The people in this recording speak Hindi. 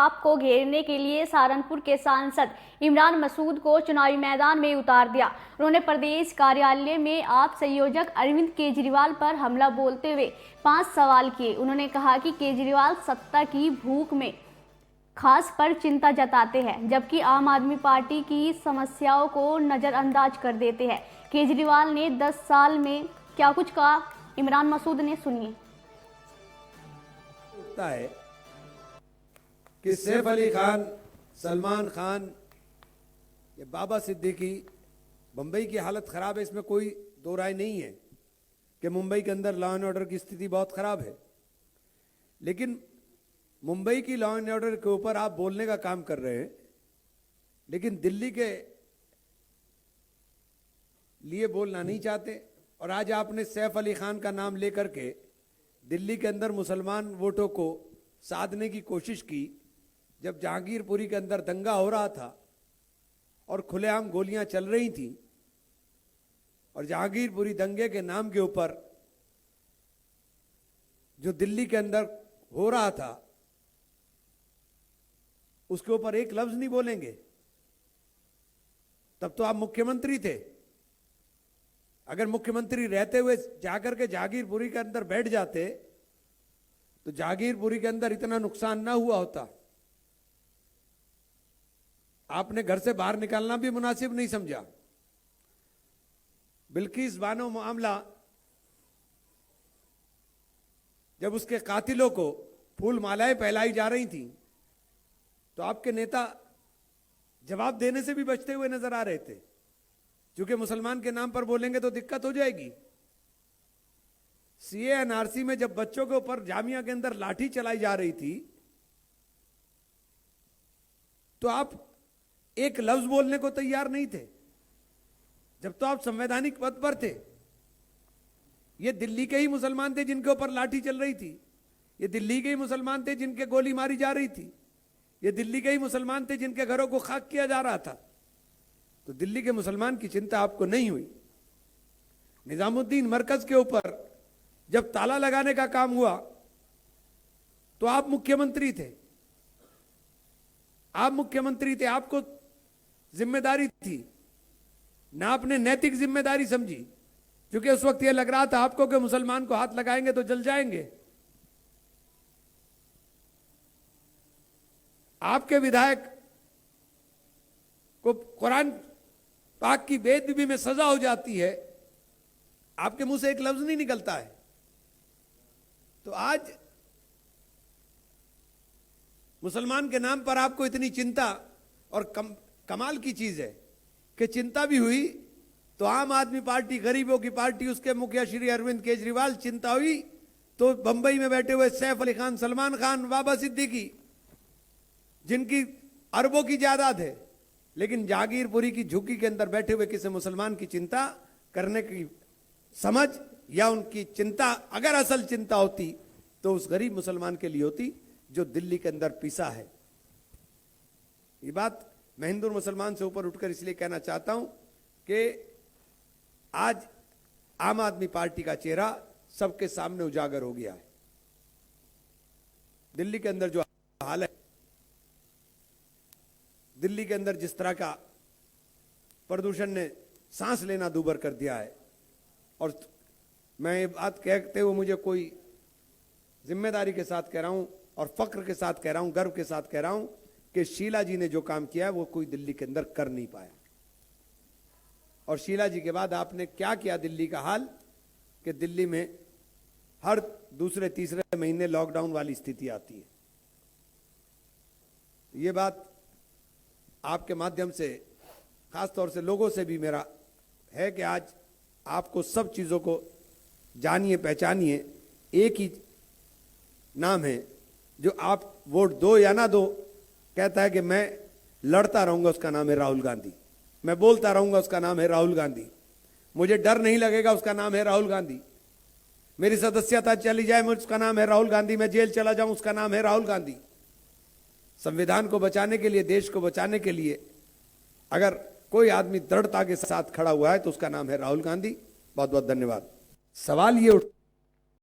आप को घेरने के लिए सहारनपुर के सांसद इमरान मसूद को चुनावी मैदान में उतार दिया। उन्होंने प्रदेश कार्यालय में आप संयोजक अरविंद केजरीवाल पर हमला बोलते हुए 5 सवाल किए। उन्होंने कहा कि केजरीवाल सत्ता की भूख में खास पर चिंता जताते हैं, जबकि आम आदमी पार्टी की समस्याओं को नजरअंदाज कर देते हैं। केजरीवाल ने 10 साल में क्या कुछ कहा, इमरान मसूद ने सुनिए। है कि सैफ अली खान, सलमान खान या बाबा सिद्दीकी, मुंबई की हालत खराब है, इसमें कोई दो राय नहीं है कि मुंबई के अंदर लॉ एंड ऑर्डर की स्थिति बहुत खराब है। लेकिन मुंबई की लॉ एंड ऑर्डर के ऊपर आप बोलने का काम कर रहे हैं, लेकिन दिल्ली के लिए बोलना नहीं चाहते। और आज आपने सैफ अली खान का नाम लेकर के दिल्ली के अंदर मुसलमान वोटों को साधने की कोशिश की, जब जहांगीरपुरी के अंदर दंगा हो रहा था और खुलेआम गोलियां चल रही थी, और जहांगीरपुरी दंगे के नाम के ऊपर जो दिल्ली के अंदर हो रहा था उसके ऊपर एक लफ्ज नहीं बोलेंगे। तब तो आप मुख्यमंत्री थे। अगर मुख्यमंत्री रहते हुए जाकर के जहांगीरपुरी के अंदर बैठ जाते तो जहांगीरपुरी के अंदर इतना नुकसान ना हुआ होता। आपने घर से बाहर निकालना भी मुनासिब नहीं समझा। बिल्किस बानो मामला, जब उसके कातिलों को फूल मालाएं फैलाई जा रही थी तो आपके नेता जवाब देने से भी बचते हुए नजर आ रहे थे, क्योंकि मुसलमान के नाम पर बोलेंगे तो दिक्कत हो जाएगी। सीए एनआरसी में जब बच्चों के ऊपर जामिया के अंदर लाठी चलाई जा रही थी तो आप एक लफ्ज बोलने को तैयार नहीं थे, जब तो आप संवैधानिक पद पर थे। ये दिल्ली के ही मुसलमान थे जिनके ऊपर लाठी चल रही थी, ये दिल्ली के ही मुसलमान थे जिनके गोली मारी जा रही थी, ये दिल्ली के ही मुसलमान थे जिनके घरों को खाक किया जा रहा था। तो दिल्ली के मुसलमान की चिंता आपको नहीं हुई। निजामुद्दीन मरकज के ऊपर जब ताला लगाने का काम हुआ तो आप मुख्यमंत्री थे, आपको जिम्मेदारी थी ना, आपने नैतिक जिम्मेदारी समझी, क्योंकि उस वक्त यह लग रहा था आपको कि मुसलमान को हाथ लगाएंगे तो जल जाएंगे। आपके विधायक को कुरान पाक की बेअदबी में सजा हो जाती है, आपके मुंह से एक लफ्ज नहीं निकलता है। तो आज मुसलमान के नाम पर आपको इतनी चिंता, और कमाल की चीज है कि चिंता भी हुई तो आम आदमी पार्टी, गरीबों की पार्टी, उसके मुखिया श्री अरविंद केजरीवाल, चिंता हुई तो बंबई में बैठे हुए सैफ अली खान, सलमान खान, बाबा सिद्दीकी, जिनकी अरबों की जायदाद है, लेकिन जहांगीरपुरी की झुग्गी के अंदर बैठे हुए किसी मुसलमान की चिंता करने की समझ, या उनकी चिंता अगर असल चिंता होती तो उस गरीब मुसलमान के लिए होती जो दिल्ली के अंदर पिसा है। ये बात मैं हिंदू मुसलमान से ऊपर उठकर इसलिए कहना चाहता हूं कि आज आम आदमी पार्टी का चेहरा सबके सामने उजागर हो गया है। दिल्ली के अंदर जो हाल है, दिल्ली के अंदर जिस तरह का प्रदूषण ने सांस लेना दूभर कर दिया है, और मैं ये बात कहते हुए मुझे कोई जिम्मेदारी के साथ कह रहा हूं और फक्र के साथ कह रहा हूं, गर्व के साथ कह रहा हूं कि शीला जी ने जो काम किया है वो कोई दिल्ली के अंदर कर नहीं पाया। और शीला जी के बाद आपने क्या किया दिल्ली का हाल, कि दिल्ली में हर दूसरे तीसरे महीने लॉकडाउन वाली स्थिति आती है। ये बात आपके माध्यम से खास तौर से लोगों से भी मेरा है कि आज आपको सब चीजों को जानिए, पहचानिए। एक ही नाम है जो आप वोट दो या ना दो कहता है कि मैं लड़ता रहूंगा, उसका नाम है राहुल गांधी। मैं बोलता रहूंगा, उसका नाम है राहुल गांधी। मुझे डर नहीं लगेगा, उसका नाम है राहुल गांधी। मेरी सदस्यता चली जाए, उसका नाम है राहुल गांधी। मैं जेल चला जाऊं, उसका नाम है राहुल गांधी। संविधान को बचाने के लिए, देश को बचाने के लिए अगर कोई आदमी दृढ़ता के साथ खड़ा हुआ है तो उसका नाम है राहुल गांधी। बहुत बहुत धन्यवाद। सवाल ये